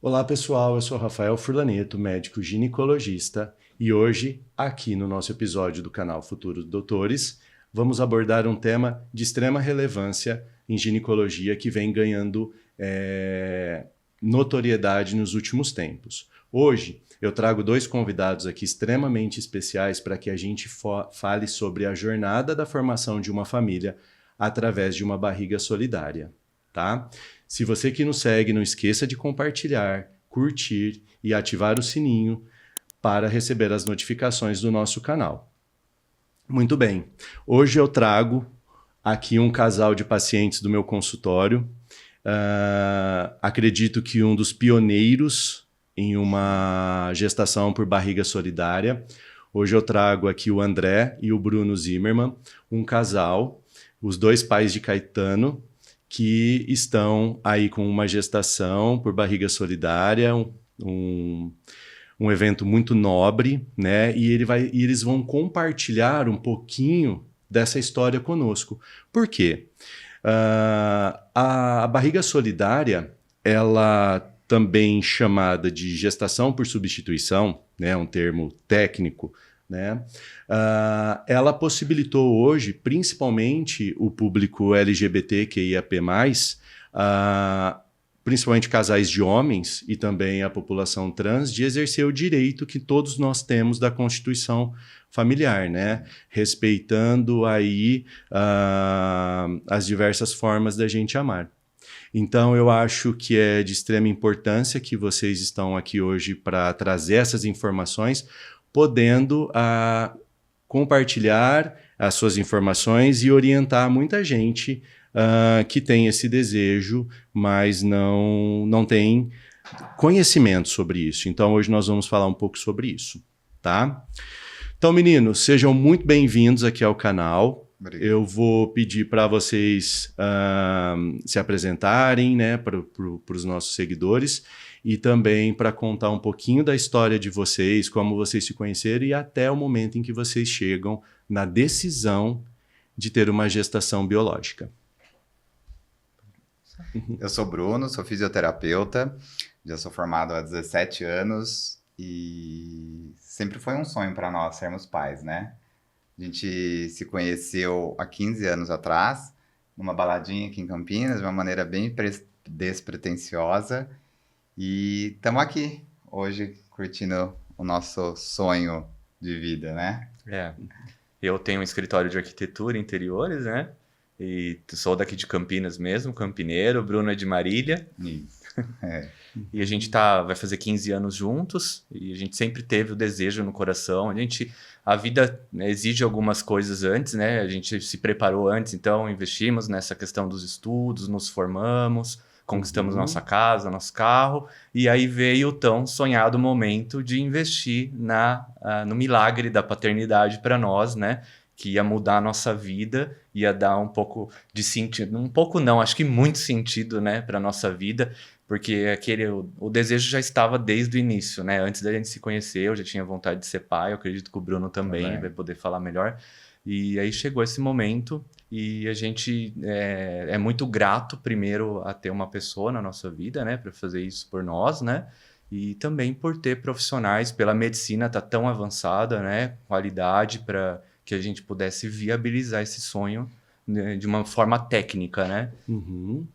Olá pessoal, eu sou Rafael Furlaneto, médico ginecologista, e hoje, aqui no nosso episódio do canal Futuros Doutores, vamos abordar um tema de extrema relevância em ginecologia que vem ganhando notoriedade nos últimos tempos. Hoje, eu trago dois convidados aqui extremamente especiais para que a gente fale sobre a jornada da formação de uma família através de uma barriga solidária, tá? Se você que nos segue, não esqueça de compartilhar, curtir e ativar o sininho para receber as notificações do nosso canal. Muito bem, hoje eu trago aqui um casal de pacientes do meu consultório. Acredito que um dos pioneiros em uma gestação por barriga solidária. Hoje eu trago aqui o André e o Bruno Zimmermann, um casal, os dois pais de Caetano, que estão aí com uma gestação por barriga solidária, um evento muito nobre, né? E eles vão compartilhar um pouquinho dessa história conosco. Por quê? A barriga solidária, ela também chamada de gestação por substituição, né? Um termo técnico, né? Ela possibilitou hoje, principalmente o público LGBTQIAP+, principalmente casais de homens e também a população trans, de exercer o direito que todos nós temos da Constituição familiar, né? Respeitando aí as diversas formas da gente amar. Então, eu acho que é de extrema importância que vocês estão aqui hoje para trazer essas informações, podendo compartilhar as suas informações e orientar muita gente que tem esse desejo, mas não tem conhecimento sobre isso. Então, hoje nós vamos falar um pouco sobre isso, tá? Então, meninos, sejam muito bem-vindos aqui ao canal. Obrigado. Eu vou pedir para vocês se apresentarem, né, para os nossos seguidores, e também para contar um pouquinho da história de vocês, como vocês se conheceram e até o momento em que vocês chegam na decisão de ter uma gestação biológica. Eu sou Bruno, sou fisioterapeuta, já sou formado há 17 anos e sempre foi um sonho para nós sermos pais, né? A gente se conheceu há 15 anos atrás, numa baladinha aqui em Campinas, de uma maneira bem despretensiosa. E estamos aqui hoje curtindo o nosso sonho de vida, né? Eu tenho um escritório de arquitetura e interiores, né? E sou daqui de Campinas mesmo, campineiro. O Bruno é de Marília. Isso. E a gente vai fazer 15 anos juntos e a gente sempre teve o desejo no coração. A vida, né, exige algumas coisas antes, né? A gente se preparou antes, então investimos nessa questão dos estudos, nos formamos, conquistamos nossa casa, nosso carro, e aí veio o tão sonhado momento de investir no milagre da paternidade para nós, né? Que ia mudar a nossa vida, ia dar um pouco de sentido, um pouco não, acho que muito sentido, né, para a nossa vida, porque o desejo já estava desde o início, né? Antes da gente se conhecer, eu já tinha vontade de ser pai, eu acredito que o Bruno também vai poder falar melhor. E aí chegou esse momento e a gente é muito grato, primeiro, a ter uma pessoa na nossa vida, né, para fazer isso por nós, né? E também por ter profissionais, pela medicina tá tão avançada, né, qualidade para que a gente pudesse viabilizar esse sonho, né, de uma forma técnica, né? Uhum.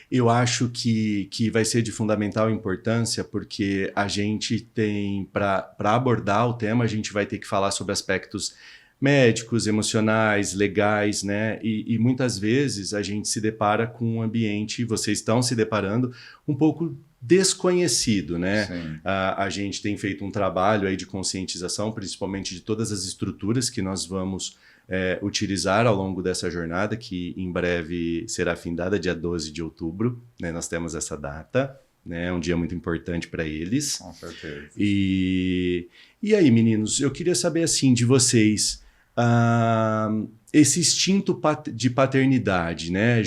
Eu acho que vai ser de fundamental importância, porque a gente tem, para abordar o tema, a gente vai ter que falar sobre aspectos médicos, emocionais, legais, né? E muitas vezes a gente se depara com um ambiente, vocês estão se deparando, um pouco desconhecido, né? A gente tem feito um trabalho aí de conscientização, principalmente de todas as estruturas que nós vamos utilizar ao longo dessa jornada, que em breve será findada, dia 12 de outubro, né? Nós temos essa data, né? Um dia muito importante para eles. Com certeza. E aí, meninos, eu queria saber assim de vocês, esse instinto de paternidade, né?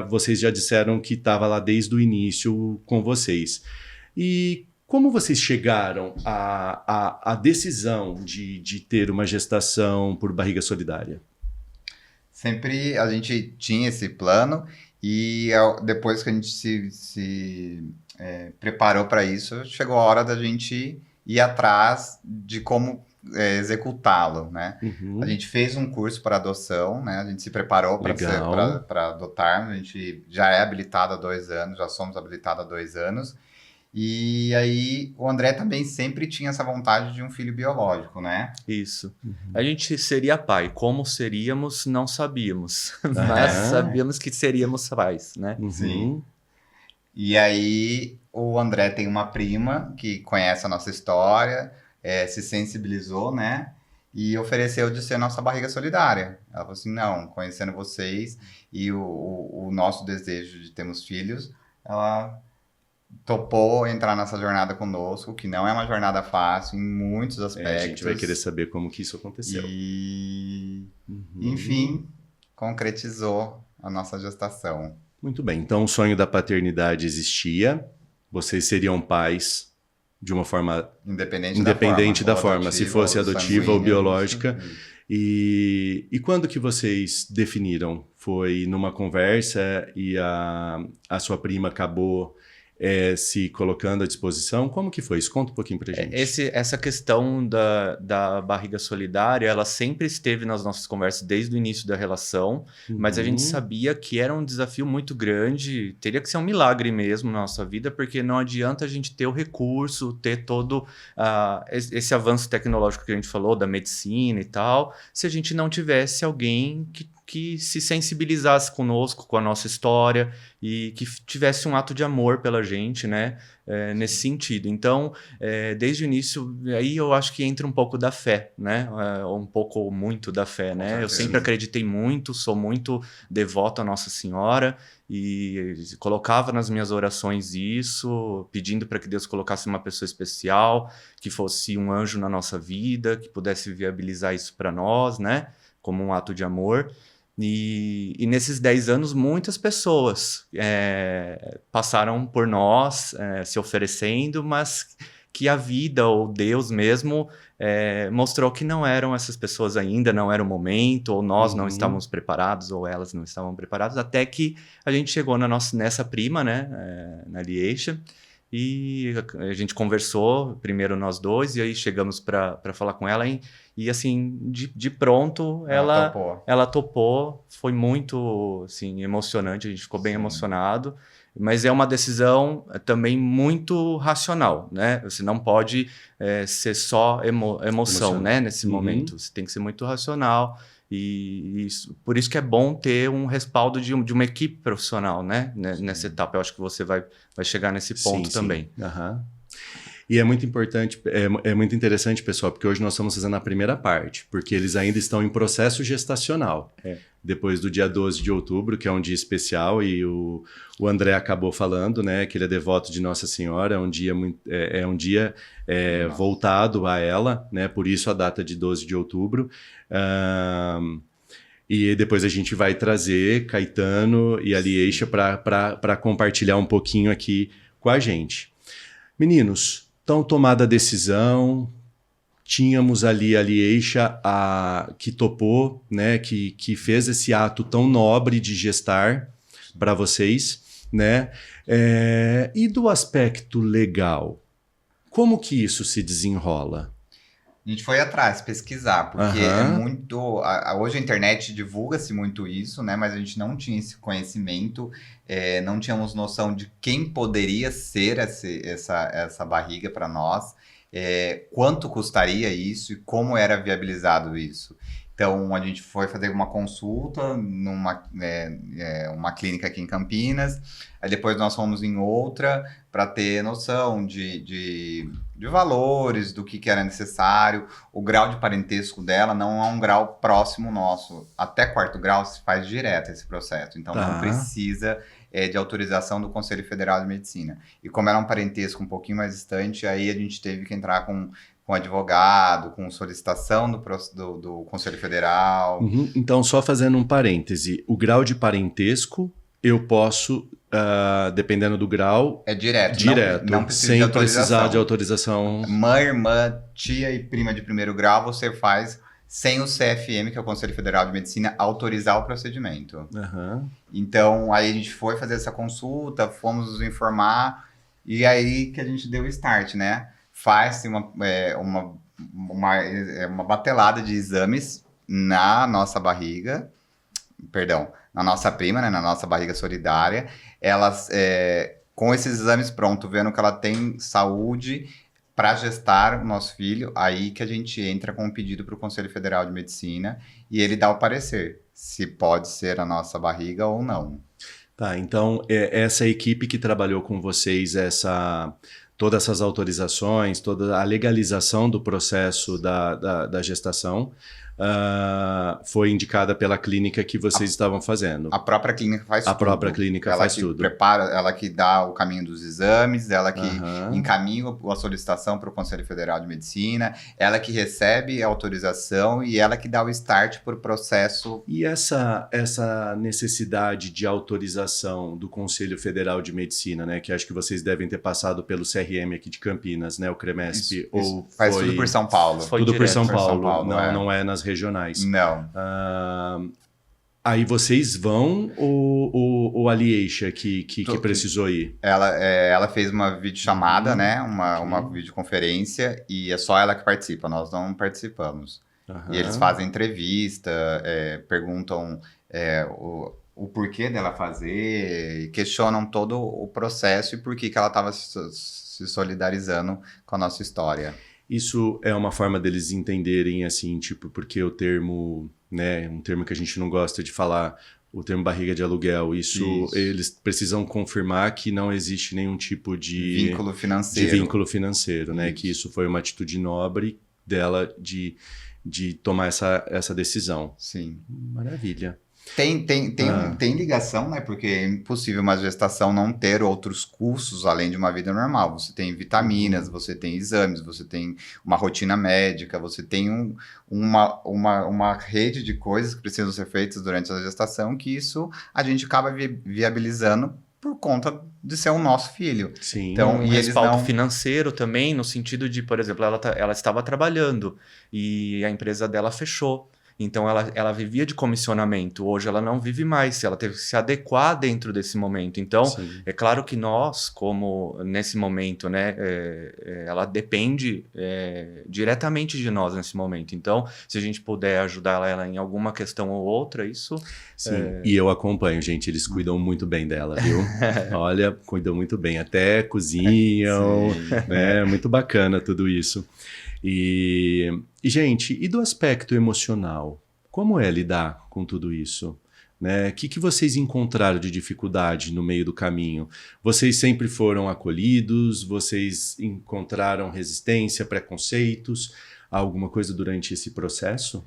Vocês já disseram que estava lá desde o início com vocês. E como vocês chegaram à decisão de ter uma gestação por barriga solidária? Sempre a gente tinha esse plano e depois que a gente se preparou para isso, chegou a hora da gente ir atrás de como executá-lo, né? Uhum. A gente fez um curso para adoção, né? A gente se preparou para adotar, a gente já é habilitado há 2 anos, já somos habilitados há 2 anos, e aí o André também sempre tinha essa vontade de um filho biológico, né? Isso. A gente seria pai. Como seríamos, não sabíamos. Mas sabíamos que seríamos pais, né? Sim. E aí o André tem uma prima que conhece a nossa história, se sensibilizou, né? E ofereceu de ser nossa barriga solidária. Ela falou assim, não, conhecendo vocês e o nosso desejo de termos filhos, ela topou entrar nessa jornada conosco, que não é uma jornada fácil em muitos aspectos. A gente vai querer saber como que isso aconteceu. E, enfim, concretizou a nossa gestação. Muito bem, então o sonho da paternidade existia, vocês seriam pais de uma forma independente da forma, se fosse adotiva ou biológica. E quando que vocês definiram? Foi numa conversa e a sua prima acabou se colocando à disposição? Como que foi? Isso conta um pouquinho pra gente. Essa questão da barriga solidária, ela sempre esteve nas nossas conversas desde o início da relação, mas a gente sabia que era um desafio muito grande, teria que ser um milagre mesmo na nossa vida, porque não adianta a gente ter o recurso, ter todo esse avanço tecnológico que a gente falou, da medicina e tal, se a gente não tivesse alguém que se sensibilizasse conosco, com a nossa história e que tivesse um ato de amor pela gente, né? Nesse sentido. Então, desde o início, aí eu acho que entra um pouco da fé, né? Um pouco ou muito da fé, né? Eu sempre acreditei muito, sou muito devoto à Nossa Senhora e colocava nas minhas orações isso, pedindo para que Deus colocasse uma pessoa especial, que fosse um anjo na nossa vida, que pudesse viabilizar isso para nós, né? Como um ato de amor. E nesses 10 anos, muitas pessoas passaram por nós, se oferecendo, mas que a vida ou Deus mesmo mostrou que não eram essas pessoas ainda, não era o momento, ou nós não estávamos preparados, ou elas não estavam preparadas, até que a gente chegou nessa prima, né, na Lieixa, e a gente conversou, primeiro nós dois, e aí chegamos para falar com ela, e assim, de pronto, ela topou, foi muito assim, emocionante, a gente ficou bem emocionado, mas é uma decisão também muito racional, né? Você não pode ser só emoção, né? Nesse momento, você tem que ser muito racional, e por isso que é bom ter um respaldo de uma equipe profissional, né? Nessa etapa, eu acho que você vai chegar nesse ponto também. Uhum. E é muito importante, é muito interessante, pessoal, porque hoje nós estamos fazendo a primeira parte, porque eles ainda estão em processo gestacional. Depois do dia 12 de outubro, que é um dia especial, e o André acabou falando, né, que ele é devoto de Nossa Senhora, é um dia voltado a ela, né, por isso a data de 12 de outubro. E depois a gente vai trazer Caetano e a Lieixa para compartilhar um pouquinho aqui com a gente. Meninos, então, tomada a decisão, tínhamos ali a Lieixa que topou, né, que fez esse ato tão nobre de gestar para vocês, né? E do aspecto legal, como que isso se desenrola? A gente foi atrás, pesquisar, porque hoje a internet divulga-se muito isso, né? Mas a gente não tinha esse conhecimento, não tínhamos noção de quem poderia ser essa barriga para nós, quanto custaria isso e como era viabilizado isso. Então, a gente foi fazer uma consulta numa uma clínica aqui em Campinas, aí depois nós fomos em outra para ter noção de valores, do que era necessário. O grau de parentesco dela não é um grau próximo nosso. Até 4º grau se faz direto esse processo, então não precisa de autorização do Conselho Federal de Medicina. E como era um parentesco um pouquinho mais distante, aí a gente teve que entrar com advogado, com solicitação do Conselho Federal. Então, só fazendo um parêntese, o grau de parentesco eu posso, dependendo do grau... Direto, não precisa sem de autorização. Precisar de autorização. Mãe, irmã, tia e prima de 1º grau, você faz sem o CFM, que é o Conselho Federal de Medicina, autorizar o procedimento. Então, aí a gente foi fazer essa consulta, fomos nos informar, E aí que a gente deu o start, né? Faz-se uma batelada de exames na nossa barriga, perdão, na nossa prima, né? Na nossa barriga solidária. Elas, com esses exames prontos, vendo que ela tem saúde para gestar o nosso filho, aí que a gente entra com um pedido para o Conselho Federal de Medicina e ele dá o parecer, se pode ser a nossa barriga ou não. Tá, então essa equipe que trabalhou com vocês, todas essas autorizações, toda a legalização do processo da gestação, foi indicada pela clínica que vocês estavam fazendo. A própria clínica faz tudo. A própria clínica ela faz que tudo. Prepara, ela que dá o caminho dos exames, ela que encaminha a solicitação para o Conselho Federal de Medicina, ela que recebe a autorização e ela que dá o start para o processo. E essa necessidade de autorização do Conselho Federal de Medicina, né, que acho que vocês devem ter passado pelo CRM aqui de Campinas, né, o CREMESP, isso faz tudo por São Paulo. Tudo por São Paulo, não é nas regionais. Não. Aí vocês vão ou a Lieixa que precisou ir? Ela fez uma videochamada, né? Uma videoconferência e é só ela que participa, nós não participamos. E eles fazem entrevista, perguntam o porquê dela fazer, e questionam todo o processo e por que ela estava se solidarizando com a nossa história. Isso é uma forma deles entenderem, assim, tipo, porque o termo, né, um termo que a gente não gosta de falar, o termo barriga de aluguel, isso. Eles precisam confirmar que não existe nenhum tipo de vínculo financeiro, né, que isso foi uma atitude nobre dela de tomar essa decisão. Sim. Maravilha. Tem ligação, né? Porque é impossível uma gestação não ter outros custos além de uma vida normal. Você tem vitaminas, você tem exames, você tem uma rotina médica, você tem uma rede de coisas que precisam ser feitas durante a gestação, que isso a gente acaba viabilizando por conta de ser o nosso filho. Sim, então, e respaldo financeiro também, no sentido de, por exemplo, ela estava trabalhando e a empresa dela fechou. Então, ela vivia de comissionamento. Hoje, ela não vive mais. Ela teve que se adequar dentro desse momento. Então, é claro que nós, como nesse momento, né, ela depende diretamente de nós nesse momento. Então, se a gente puder ajudar ela em alguma questão ou outra, isso... Sim, e eu acompanho, gente. Eles cuidam muito bem dela, viu? Olha, cuidam muito bem. Até cozinham, né? Muito bacana tudo isso. E, gente, e do aspecto emocional? Como é lidar com tudo isso? Né? O que vocês encontraram de dificuldade no meio do caminho? Vocês sempre foram acolhidos? Vocês encontraram resistência, preconceitos? Alguma coisa durante esse processo?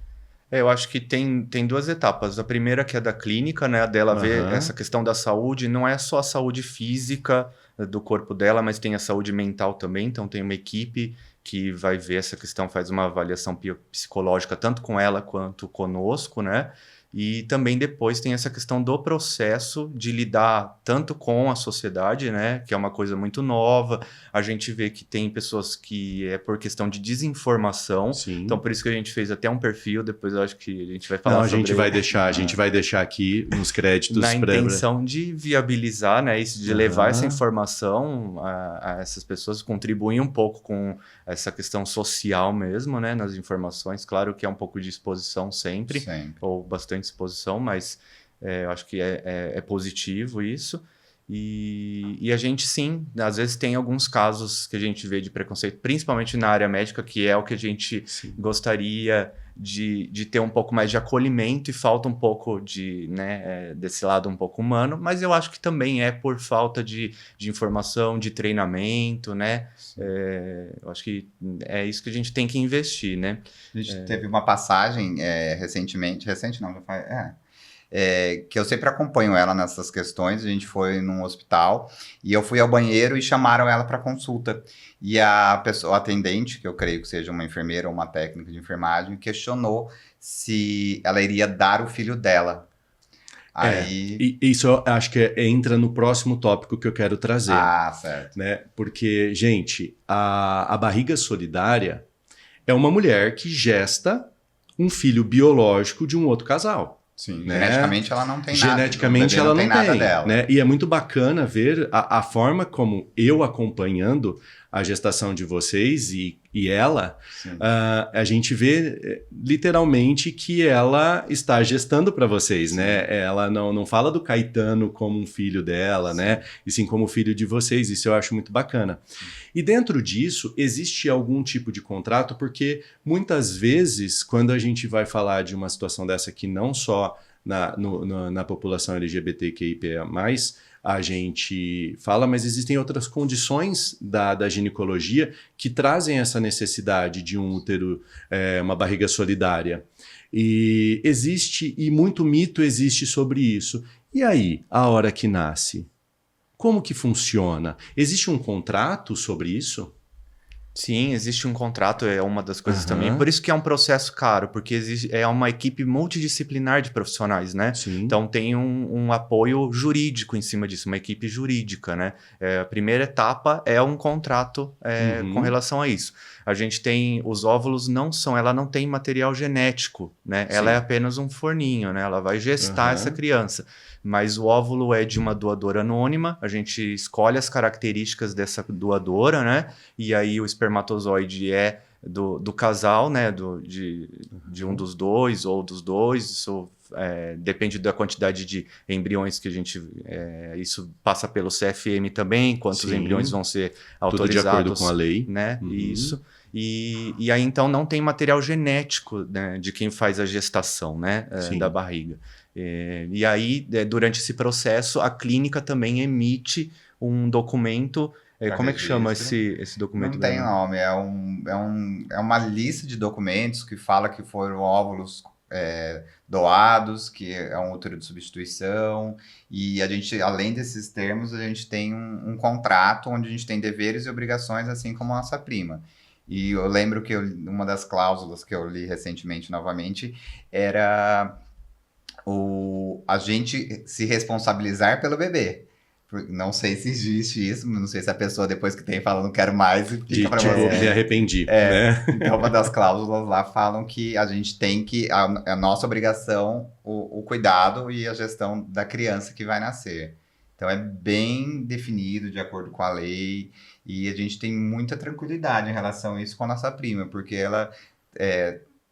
Eu acho que tem duas etapas. A primeira que é da clínica, né? A dela ver essa questão da saúde. Não é só a saúde física do corpo dela, mas tem a saúde mental também. Então tem uma equipe que vai ver essa questão, faz uma avaliação psicológica tanto com ela quanto conosco, né? E também depois tem essa questão do processo de lidar tanto com a sociedade, né? Que é uma coisa muito nova. A gente vê que tem pessoas que é por questão de desinformação. Sim. Então, por isso que a gente fez até um perfil. Depois eu acho que a gente vai falar sobre... a gente vai deixar aqui nos créditos. Na intenção de viabilizar, né? Isso, de levar essa informação a essas pessoas, contribuir um pouco com essa questão social mesmo, né? Nas informações. Claro que é um pouco de exposição sempre. Ou bastante exposição, mas eu acho que é positivo isso. E a gente, sim, às vezes tem alguns casos que a gente vê de preconceito, principalmente na área médica, que é o que a gente gostaria de ter um pouco mais de acolhimento e falta um pouco desse lado um pouco humano, mas eu acho que também é por falta de informação, de treinamento, né? Eu acho que é isso que a gente tem que investir, né? A gente teve uma passagem que eu sempre acompanho ela nessas questões. A gente foi num hospital e eu fui ao banheiro e chamaram ela para consulta. E a atendente, que eu creio que seja uma enfermeira ou uma técnica de enfermagem, questionou se ela iria dar o filho dela. E isso eu acho que entra no próximo tópico que eu quero trazer. Certo. Né? Porque, gente, a barriga solidária é uma mulher que gesta um filho biológico de um outro casal. Sim, né? geneticamente ela não tem nada. Geneticamente ela não tem, nada dela. né? E é muito bacana ver a forma como eu acompanhando a gestação de vocês e ela, a gente vê literalmente que ela está gestando para vocês, né? Ela não fala do Caetano como um filho dela, né? E sim como filho de vocês. Isso eu acho muito bacana. E dentro disso, existe algum tipo de contrato? Porque muitas vezes, quando a gente vai falar de uma situação dessa que não só na população LGBTQIA+, a gente fala, mas existem outras condições da ginecologia que trazem essa necessidade de um útero, uma barriga solidária. E existe, e muito mito existe sobre isso. E aí, a hora que nasce? Como que funciona? Existe um contrato sobre isso? Sim, existe um contrato, é uma das coisas também. Por isso que é um processo caro, porque é uma equipe multidisciplinar de profissionais, né? Sim. Então tem um apoio jurídico em cima disso, uma equipe jurídica, né? A primeira etapa é um contrato com relação a isso. A gente tem, os óvulos ela não tem material genético, né? Sim. Ela é apenas um forninho, né? Ela vai gestar essa criança. Mas o óvulo é de uma doadora anônima, a gente escolhe as características dessa doadora, né? E aí o espermatozoide é do casal, né? De um dos dois ou dos dois, isso depende da quantidade de embriões que a gente... isso passa pelo CFM também, quantos embriões vão ser autorizados. Tudo de acordo com a lei. Né? Isso. E aí, então, não tem material genético, né, de quem faz a gestação, né, da barriga. E aí, durante esse processo, a clínica também emite um documento. Como é que chama esse documento? Não tem nome, é uma lista de documentos que fala que foram óvulos doados, que é um útero de substituição, e a gente, além desses termos, a gente tem um contrato onde a gente tem deveres e obrigações, assim como a nossa prima. E eu lembro que uma das cláusulas que eu li recentemente novamente era a gente se responsabilizar pelo bebê. Não sei se existe isso, não sei se a pessoa depois que tem fala não quero mais e fica pra você. Me arrependi, né? Então uma das cláusulas lá falam que a gente tem que, a nossa obrigação, o cuidado e a gestão da criança que vai nascer. Então é bem definido de acordo com a lei e a gente tem muita tranquilidade em relação a isso com a nossa prima, porque ela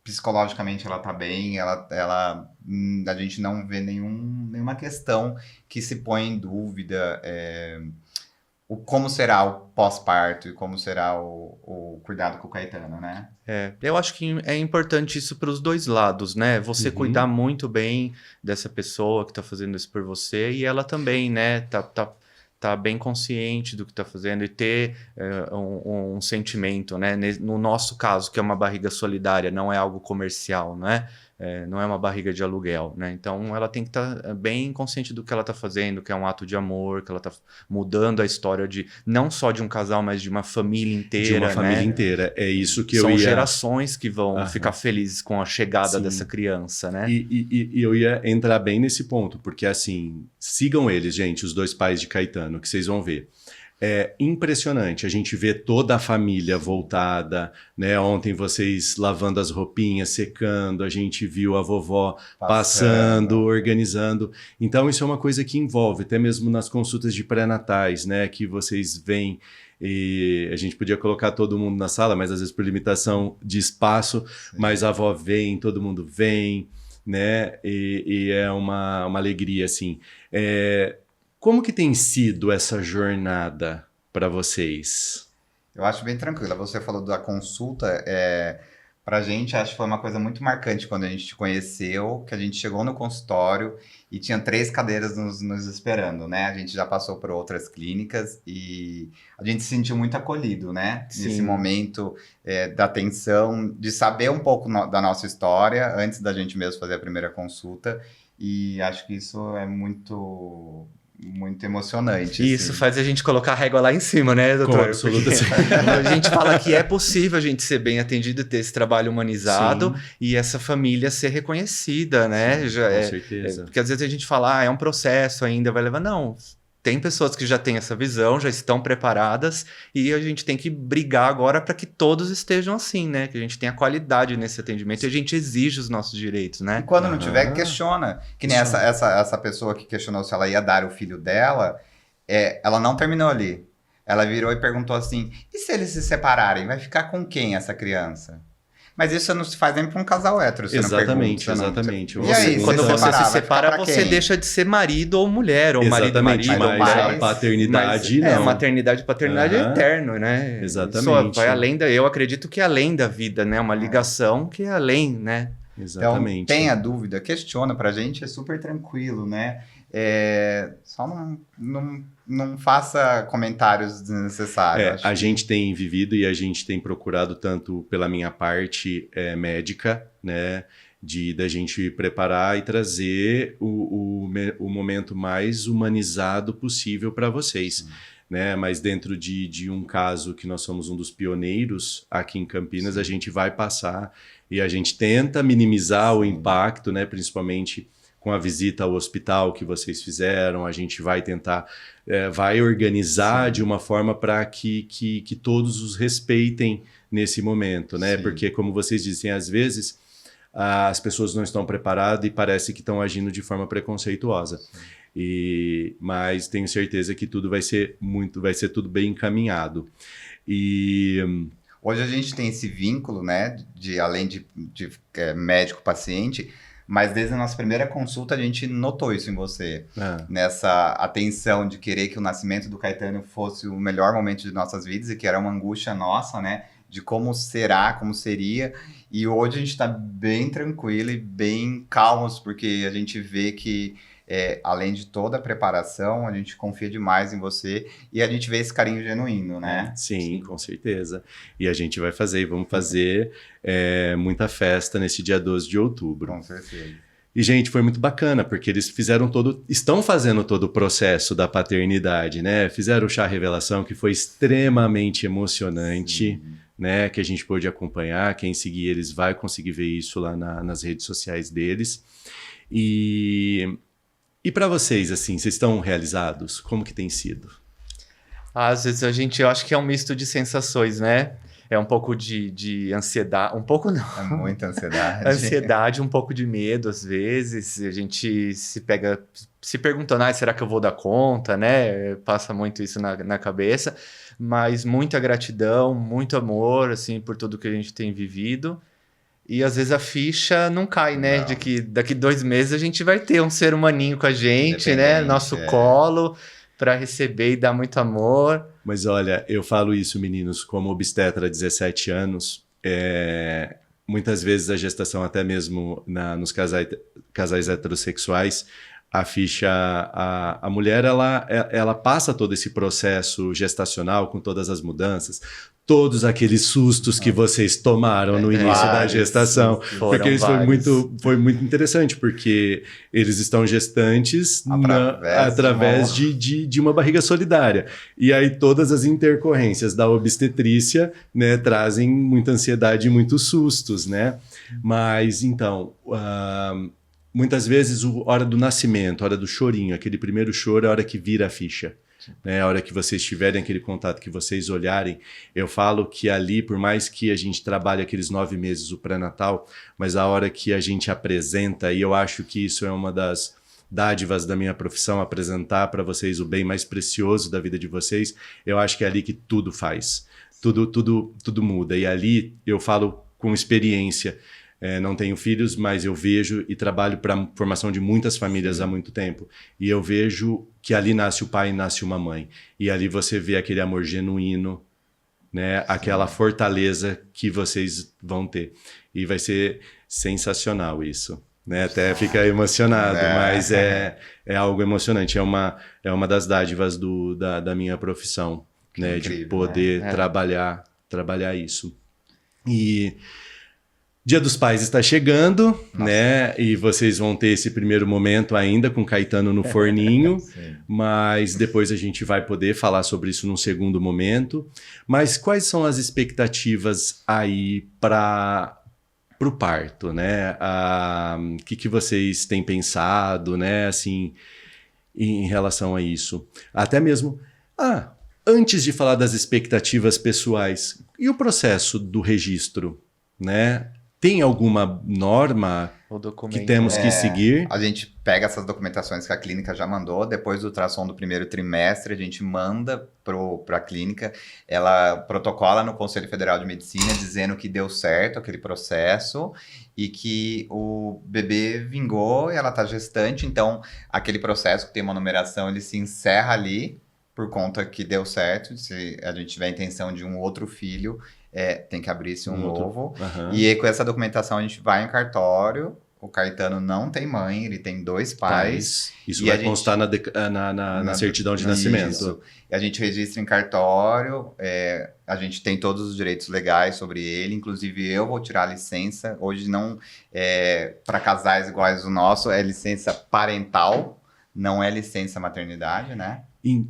psicologicamente ela tá bem, a gente não vê nenhuma questão que se põe em dúvida como será o pós-parto e como será o cuidado com o Caetano, né? Eu acho que é importante isso para os dois lados, né? Você cuidar muito bem dessa pessoa que está fazendo isso por você e ela também, né? Tá bem consciente do que está fazendo e ter um sentimento, né? No nosso caso, que é uma barriga solidária, não é algo comercial, né? Não é uma barriga de aluguel, né? Então ela tem que estar bem consciente do que ela está fazendo, que é um ato de amor, que ela está mudando a história não só de um casal, mas de uma família inteira. De uma família né? inteira, é isso que São eu ia... gerações que vão ficar felizes com a chegada dessa criança, né? E eu ia entrar bem nesse ponto, porque assim, sigam eles, gente, os dois pais de Caetano, que vocês vão ver. É impressionante, a gente vê toda a família voltada, né? Ontem vocês lavando as roupinhas, secando, a gente viu a vovó passando, organizando. Então isso é uma coisa que envolve, até mesmo nas consultas de pré-natais, né? Que vocês veem, e a gente podia colocar todo mundo na sala, mas às vezes por limitação de espaço, mas a avó vem, todo mundo vem, né? E é uma alegria, assim. Como que tem sido essa jornada para vocês? Eu acho bem tranquila. Você falou da consulta. Pra gente, acho que foi uma coisa muito marcante quando a gente te conheceu, que a gente chegou no consultório e tinha 3 cadeiras nos esperando, né? A gente já passou por outras clínicas e a gente se sentiu muito acolhido, né? Sim. Nesse momento da atenção, de saber um pouco da nossa história antes da gente mesmo fazer a primeira consulta. E acho que isso é muito emocionante. Isso assim. faz a gente colocar a régua lá em cima, né, doutor? Com absoluta A gente fala que é possível a gente ser bem atendido, ter esse trabalho humanizado e essa família ser reconhecida, né? Com certeza. Porque às vezes a gente fala, é um processo ainda, vai levar... Não, tem pessoas que já têm essa visão, já estão preparadas, e a gente tem que brigar agora para que todos estejam assim, né? Que a gente tenha qualidade nesse atendimento e a gente exige os nossos direitos, né? E quando não tiver, questiona. Que nem essa pessoa que questionou se ela ia dar o filho dela, ela não terminou ali. Ela virou e perguntou assim, e se eles se separarem? Vai ficar com quem essa criança? Mas isso não se faz nem para um casal hétero. Exatamente, exatamente. E aí, quando você se separa, você quem? deixa de ser marido ou mulher, ou Exatamente, marido, marido, mas ou a paternidade não. Maternidade e paternidade é eterno, né? Exatamente. Isso vai além eu acredito que é além da vida, né? Uma ligação que é além, né? Exatamente. Então, tenha dúvida, questiona. Pra gente é super tranquilo, né? Só não faça comentários desnecessários. A gente tem vivido e a gente tem procurado tanto pela minha parte médica, né, da gente preparar e trazer o momento mais humanizado possível para vocês. Né? Mas dentro de um caso que nós somos um dos pioneiros aqui em Campinas, a gente vai passar e a gente tenta minimizar o impacto, né, principalmente com a visita ao hospital que vocês fizeram, a gente vai tentar, vai organizar de uma forma para que todos os respeitem nesse momento, né? Porque, como vocês dizem, às vezes as pessoas não estão preparadas e parece que estão agindo de forma preconceituosa. Mas tenho certeza que tudo vai ser tudo bem encaminhado. Hoje a gente tem esse vínculo, né, além de médico-paciente, mas desde a nossa primeira consulta a gente notou isso em você, nessa atenção de querer que o nascimento do Caetano fosse o melhor momento de nossas vidas e que era uma angústia nossa, né, de como será, como seria, e hoje a gente está bem tranquilo e bem calmos, porque a gente vê que além de toda a preparação, a gente confia demais em você e a gente vê esse carinho genuíno, né? Sim, com certeza. E a gente vai fazer, vamos fazer muita festa nesse dia 12 de outubro. Com certeza. E, gente, foi muito bacana, porque eles estão fazendo todo o processo da paternidade, né? Fizeram o chá revelação, que foi extremamente emocionante, né? Que a gente pôde acompanhar. Quem seguir eles vai conseguir ver isso lá nas redes sociais deles. E para vocês, assim, vocês estão realizados? Como que tem sido? Às vezes eu acho que é um misto de sensações, né? É um pouco de ansiedade, um pouco não. É muita ansiedade. Ansiedade, um pouco de medo, às vezes. A gente se pega se perguntando, será que eu vou dar conta, né? Passa muito isso na cabeça. Mas muita gratidão, muito amor, assim, por tudo que a gente tem vivido. E às vezes a ficha não cai, né? De que daqui 2 meses a gente vai ter um ser humaninho com a gente, né? Nosso colo para receber e dar muito amor. Mas olha, eu falo isso, meninos, como obstetra há 17 anos, muitas vezes a gestação, até mesmo nos casais heterossexuais, a ficha, a mulher, ela passa todo esse processo gestacional com todas as mudanças, todos aqueles sustos que vocês tomaram no início da gestação. Porque isso foi muito interessante, porque eles estão gestantes através de uma barriga solidária. E aí todas as intercorrências da obstetrícia, né, trazem muita ansiedade e muitos sustos, né? Mas, então, muitas vezes a hora do nascimento, a hora do chorinho, aquele primeiro choro é a hora que vira a ficha. Né, a hora que vocês tiverem aquele contato, que vocês olharem, eu falo que ali, por mais que a gente trabalhe aqueles 9 meses o pré-natal, mas a hora que a gente apresenta, e eu acho que isso é uma das dádivas da minha profissão, apresentar para vocês o bem mais precioso da vida de vocês, eu acho que é ali que tudo faz, tudo muda. E ali eu falo com experiência. Não tenho filhos, mas eu vejo e trabalho para a formação de muitas famílias há muito tempo. E eu vejo que ali nasce o pai e nasce uma mãe. E ali você vê aquele amor genuíno, né? Aquela fortaleza que vocês vão ter. E vai ser sensacional isso. Né? Até fica emocionado, mas é algo emocionante. É uma das dádivas da minha profissão, né? Incrível, de poder trabalhar isso. E Dia dos Pais está chegando, né? E vocês vão ter esse primeiro momento ainda com Caetano no forninho, mas depois a gente vai poder falar sobre isso num segundo momento. Mas quais são as expectativas aí para o parto, né? O que vocês têm pensado, né? Assim, em relação a isso. Até mesmo, antes de falar das expectativas pessoais, e o processo do registro, né? Tem alguma norma que temos que seguir? A gente pega essas documentações que a clínica já mandou, depois do ultrassom do primeiro trimestre, a gente manda para a clínica, ela protocola no Conselho Federal de Medicina dizendo que deu certo aquele processo e que o bebê vingou e ela está gestante, então aquele processo que tem uma numeração, ele se encerra ali por conta que deu certo. Se a gente tiver a intenção de um outro filho, tem que abrir-se um novo. Uhum. E aí, com essa documentação, a gente vai em cartório. O Caetano não tem mãe, ele tem 2 pais. Isso vai constar na certidão de nascimento. Isso. E a gente registra em cartório, a gente tem todos os direitos legais sobre ele, inclusive eu vou tirar a licença. Hoje não, para casais iguais o nosso, é licença parental, não é licença maternidade, né?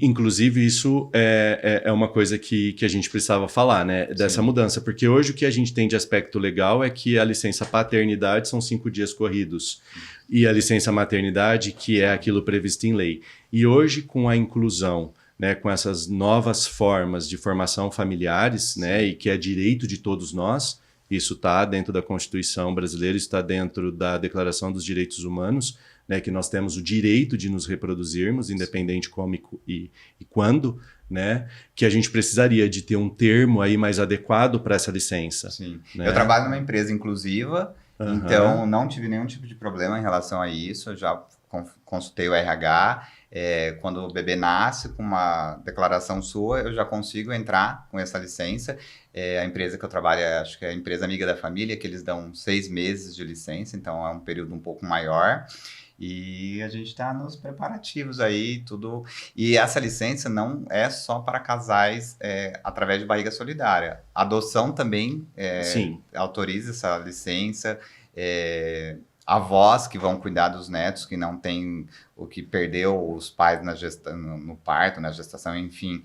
Inclusive, isso é uma coisa que a gente precisava falar, né? Dessa mudança. Porque hoje o que a gente tem de aspecto legal é que a licença paternidade são 5 dias corridos. E a licença maternidade, que é aquilo previsto em lei. E hoje, com a inclusão, né, com essas novas formas de formação familiares, né, e que é direito de todos nós, isso está dentro da Constituição brasileira, está dentro da Declaração dos Direitos Humanos, né, que nós temos o direito de nos reproduzirmos, independente como e quando, né, que a gente precisaria de ter um termo aí mais adequado para essa licença. Sim. Né? Eu trabalho numa empresa inclusiva, então não tive nenhum tipo de problema em relação a isso, eu já consultei o RH, quando o bebê nasce com uma declaração sua, eu já consigo entrar com essa licença. A empresa que eu trabalho, acho que é a empresa amiga da família, que eles dão 6 meses de licença, então é um período um pouco maior. E a gente está nos preparativos aí, tudo. E essa licença não é só para casais através de barriga solidária. A adoção também autoriza essa licença. Avós que vão cuidar dos netos, que não tem o que perdeu os pais no parto, na gestação, enfim,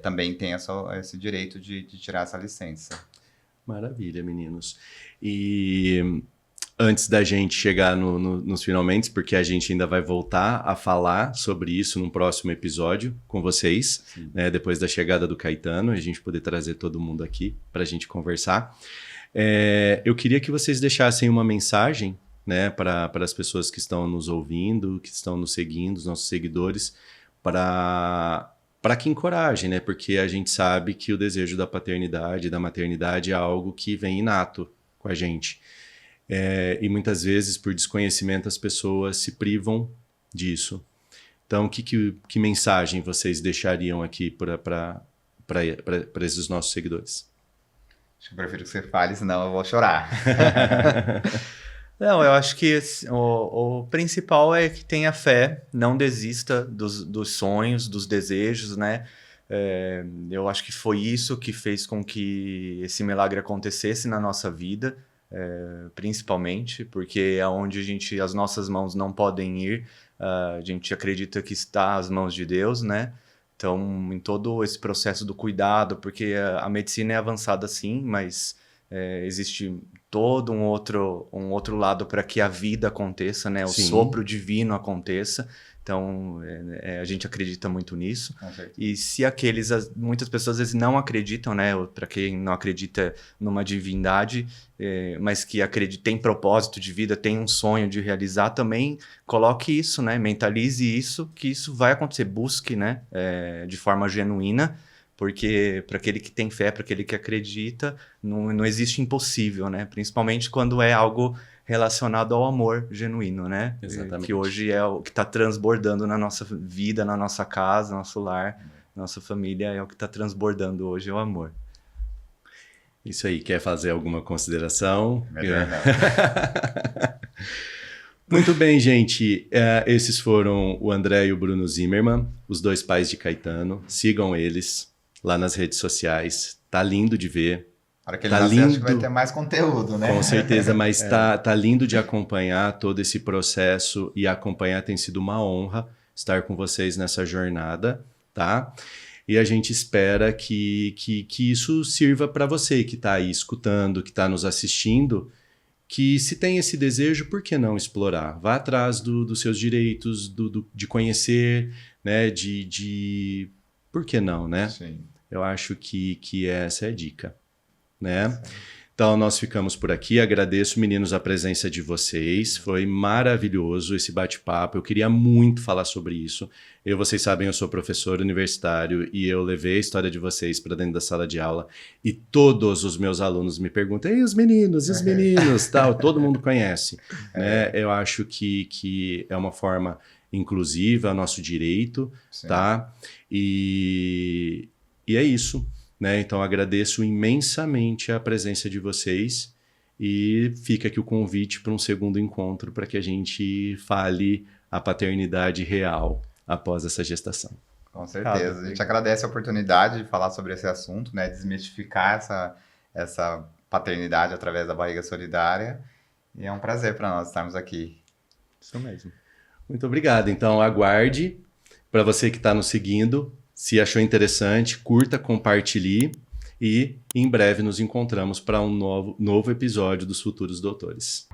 também tem esse direito de tirar essa licença. Maravilha, meninos. E antes da gente chegar nos finalmente, porque a gente ainda vai voltar a falar sobre isso num próximo episódio com vocês, né, depois da chegada do Caetano, a gente poder trazer todo mundo aqui para a gente conversar. Eu queria que vocês deixassem uma mensagem, né, para as pessoas que estão nos ouvindo, que estão nos seguindo, os nossos seguidores, para que encorajem, né, porque a gente sabe que o desejo da paternidade, da maternidade é algo que vem inato com a gente. E muitas vezes, por desconhecimento, as pessoas se privam disso. Então, que mensagem vocês deixariam aqui para esses nossos seguidores? Acho que eu prefiro que você fale, senão eu vou chorar. Não, eu acho que o principal é que tenha fé, não desista dos sonhos, dos desejos, né? Eu acho que foi isso que fez com que esse milagre acontecesse na nossa vida. Principalmente porque é onde as nossas mãos não podem ir, a gente acredita que está às mãos de Deus, né? Então, em todo esse processo do cuidado, porque a medicina é avançada sim, mas existe todo um outro lado para que a vida aconteça, né? O sopro divino aconteça. Então, a gente acredita muito nisso. E se muitas pessoas às vezes não acreditam, né? Para quem não acredita numa divindade, mas que tem propósito de vida, tem um sonho de realizar, também coloque isso, né? Mentalize isso, que isso vai acontecer. Busque, né? De forma genuína, porque para aquele que tem fé, para aquele que acredita, não existe impossível, né? Principalmente quando é algo relacionado ao amor genuíno, né? Exatamente. Que hoje é o que está transbordando na nossa vida, na nossa casa, nosso lar, nossa família, é o que está transbordando hoje, é o amor. Isso aí, quer fazer alguma consideração? Muito bem, gente. Esses foram o André e o Bruno Zimmermann, os 2 pais de Caetano. Sigam eles lá nas redes sociais. Tá lindo de ver. A hora que ele nascer, acho que vai ter mais conteúdo, né? Com certeza, mas tá lindo de acompanhar todo esse processo, e acompanhar tem sido uma honra estar com vocês nessa jornada, tá? E a gente espera que isso sirva para você que está aí escutando, que está nos assistindo, que se tem esse desejo, por que não explorar? Vá atrás dos seus direitos, de conhecer, né? Por que não, né? Sim. Eu acho que essa é a dica, né? Então, nós ficamos por aqui. Agradeço, meninos, a presença de vocês. Foi maravilhoso esse bate-papo. Eu queria muito falar sobre isso. Vocês sabem, eu sou professor universitário e eu levei a história de vocês para dentro da sala de aula e todos os meus alunos me perguntam: e os meninos? E os meninos? Tal. Todo mundo conhece. Né? Eu acho que é uma forma inclusiva, é o nosso direito, Sim. tá? E é isso. Né? Então, agradeço imensamente a presença de vocês e fica aqui o convite para um segundo encontro para que a gente fale a paternidade real após essa gestação. Com certeza. A gente agradece a oportunidade de falar sobre esse assunto, né? Desmistificar essa paternidade através da barriga solidária. E é um prazer para nós estarmos aqui. Isso mesmo. Muito obrigado. Então, aguarde. Para você que está nos seguindo, se achou interessante, curta, compartilhe e em breve nos encontramos para um novo episódio dos Futuros Doutores.